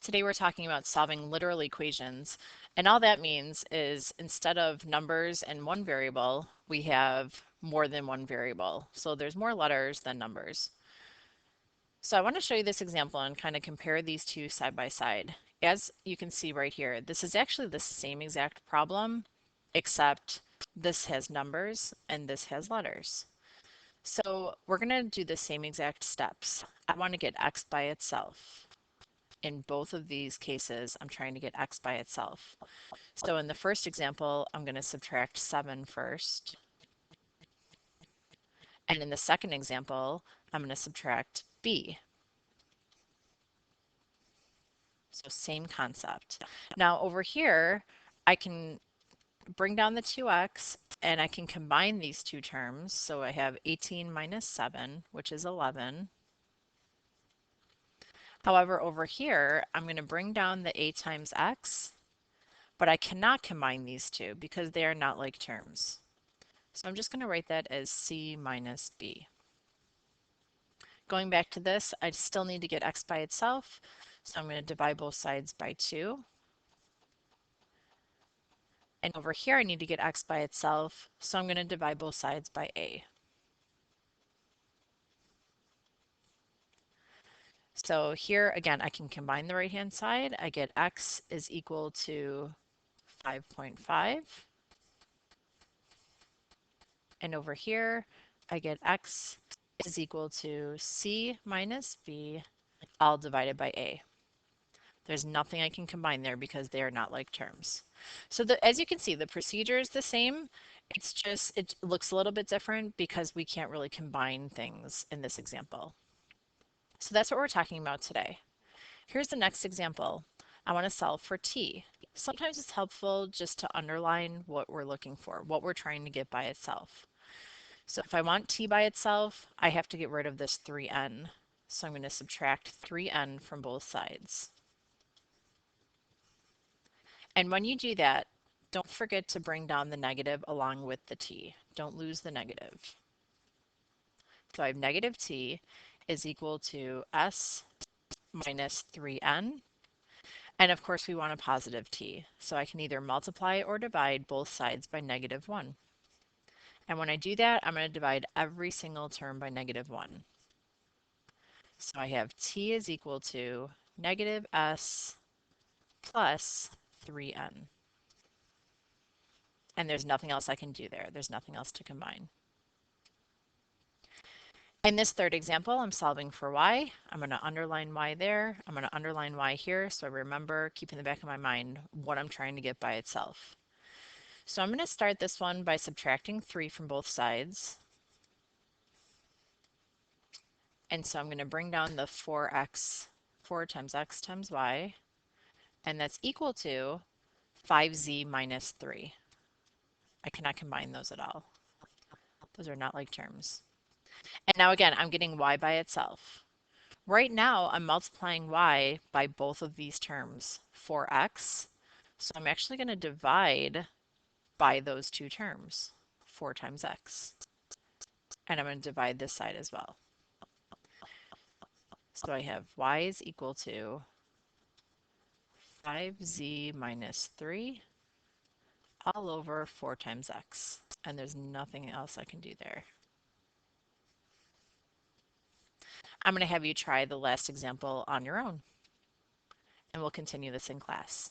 Today we're talking about solving literal equations, and all that means is instead of numbers and one variable, we have more than one variable. So there's more letters than numbers. So I want to show you this example and kind of compare these two side by side. As you can see right here, this is actually the same exact problem, except this has numbers and this has letters. So we're going to do the same exact steps. I want to get x by itself. In both of these cases, I'm trying to get x by itself. So in the first example, I'm going to subtract 7 first. And in the second example, I'm going to subtract b. So same concept. Now over here, I can bring down the 2x and I can combine these two terms. So I have 18 minus 7, which is 11. However, over here, I'm going to bring down the a times x, but I cannot combine these two because they are not like terms. So I'm just going to write that as c minus b. Going back to this, I still need to get x by itself, so I'm going to divide both sides by 2. And over here I need to get x by itself, so I'm going to divide both sides by a. So here again I can combine the right hand side. I get x is equal to 5.5. And over here I get x is equal to c minus b all divided by a. There's nothing I can combine there because they are not like terms. So as you can see, the procedure is the same. It's just, it looks a little bit different because we can't really combine things in this example. So that's what we're talking about today. Here's the next example. I want to solve for t. Sometimes it's helpful just to underline what we're looking for, what we're trying to get by itself. So if I want t by itself, I have to get rid of this 3n. So I'm going to subtract 3n from both sides. And when you do that, don't forget to bring down the negative along with the t. Don't lose the negative. So I have negative t is equal to s minus 3n. And of course we want a positive t. So I can either multiply or divide both sides by negative 1. And when I do that, I'm going to divide every single term by negative 1. So I have t is equal to negative s plus 3n. And there's nothing else I can do there. There's nothing else to combine. In this third example, I'm solving for y. I'm going to underline y there. I'm going to underline y here so I remember, keep in the back of my mind, what I'm trying to get by itself. So I'm going to start this one by subtracting 3 from both sides. And so I'm going to bring down the 4x, 4 times x times y, and that's equal to 5z minus 3. I cannot combine those at all. Those are not like terms. And now again, I'm getting y by itself. Right now, I'm multiplying y by both of these terms, 4x. So I'm actually going to divide by those two terms, 4 times x. And I'm going to divide this side as well. So I have y is equal to 5z minus 3 all over 4 times x. And there's nothing else I can do there. I'm going to have you try the last example on your own. And we'll continue this in class.